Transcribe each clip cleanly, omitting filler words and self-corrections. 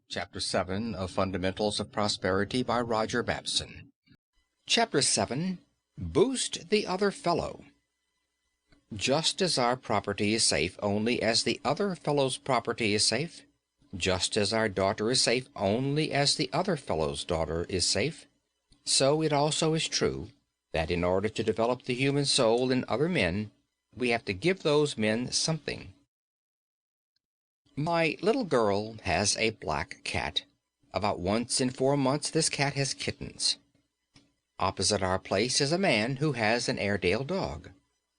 Chapter 7 of Fundamentals of Prosperity by Roger Babson. Chapter 7. Boost the Other Fellow. Just as our property is safe only as the other fellow's property is safe, just as our daughter is safe only as the other fellow's daughter is safe, so it also is true that in order to develop the human soul in other men, we have to give those men something. My little girl has a black cat. About once in 4 months this cat has kittens. Opposite our place is a man who has an Airedale dog.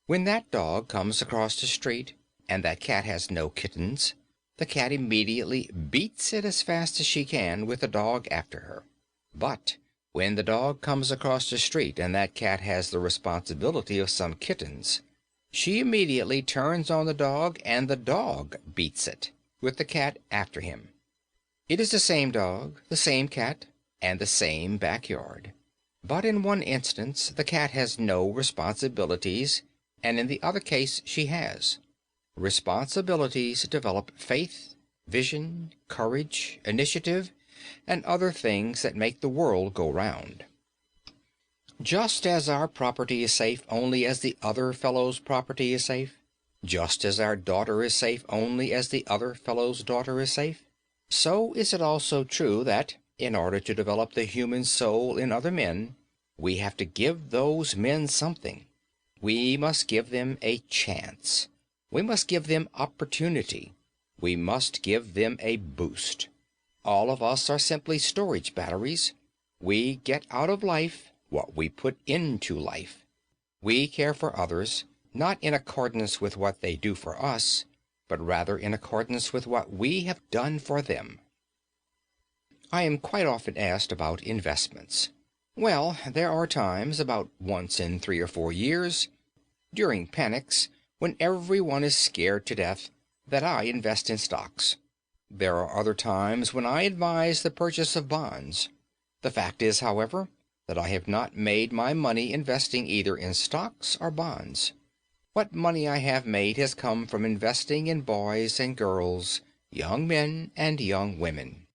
When that dog comes across the street and that cat has no kittens, the cat immediately beats it as fast as she can with the dog after her. But when the dog comes across the street and that cat has the responsibility of some kittens, she immediately turns on the dog and the dog beats it, with the cat after him. It is the same dog, the same cat, and the same backyard. But in one instance the cat has no responsibilities, and in the other case she has. Responsibilities develop faith, vision, courage, initiative, and other things that make the world go round. Just as our property is safe only as the other fellow's property is safe, just as our daughter is safe only as the other fellow's daughter is safe, so is it also true that, in order to develop the human soul in other men, we have to give those men something. We must give them a chance. We must give them opportunity. We must give them a boost. All of us are simply storage batteries. We get out of life what we put into life. We care for others, not in accordance with what they do for us, but rather in accordance with what we have done for them. I am quite often asked about investments. Well, there are times, about once in 3 or 4 years, during panics, when everyone is scared to death, that I invest in stocks. There are other times when I advise the purchase of bonds. The fact is, however, that I have not made my money investing either in stocks or bonds. What money I have made has come from investing in boys and girls, young men and young women.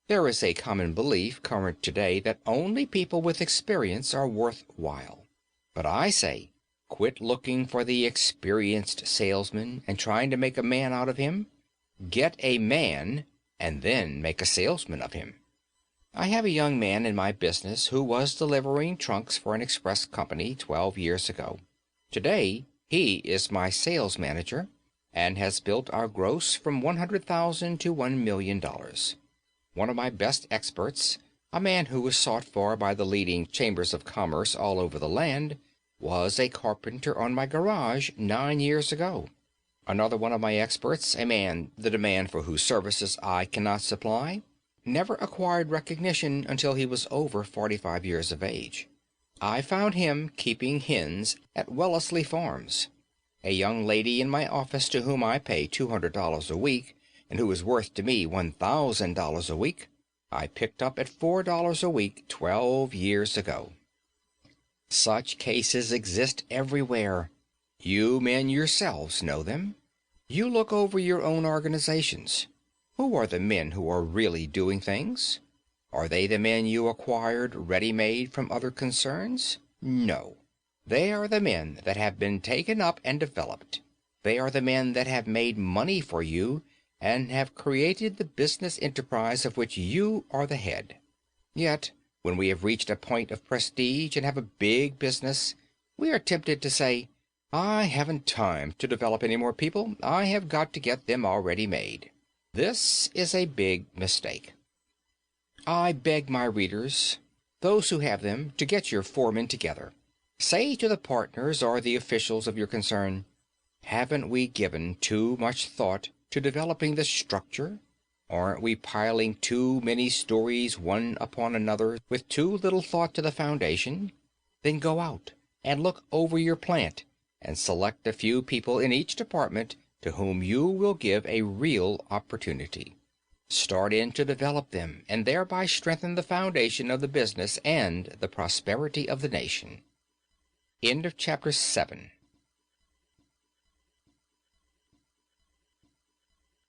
There is a common belief current today that only people with experience are worth while. But I say, quit looking for the experienced salesman and trying to make a man out of him. Get a man and then make a salesman of him. I have a young man in my business who was delivering trunks for an express company 12 years ago. Today, he is my sales manager and has built our gross from $100,000 to $1 million. One of my best experts, a man who was sought for by the leading chambers of commerce all over the land, was a carpenter on my garage 9 years ago. Another one of my experts, a man the demand for whose services I cannot supply, never acquired recognition until he was over 45 years of age. I found him keeping hens at Wellesley Farms. A young lady in my office to whom I pay $200 a week and who is worth to me $1,000 a week, I picked up at $4 a week 12 years ago. Such cases exist everywhere. You men yourselves know them. You look over your own organizations. Who are the men who are really doing things? Are they the men you acquired ready-made from other concerns? No. They are the men that have been taken up and developed. They are the men that have made money for you and have created the business enterprise of which you are the head. Yet, when we have reached a point of prestige and have a big business, we are tempted to say, I haven't time to develop any more people. I have got to get them already made. This is a big mistake. I beg my readers, those who have them, to get your foremen together. Say to the partners or the officials of your concern, haven't we given too much thought to developing the structure? Aren't we piling too many stories one upon another with too little thought to the foundation? Then go out and look over your plant and select a few people in each department to whom you will give a real opportunity. Start in to develop them and thereby strengthen the foundation of the business and the prosperity of the nation. End of chapter 7.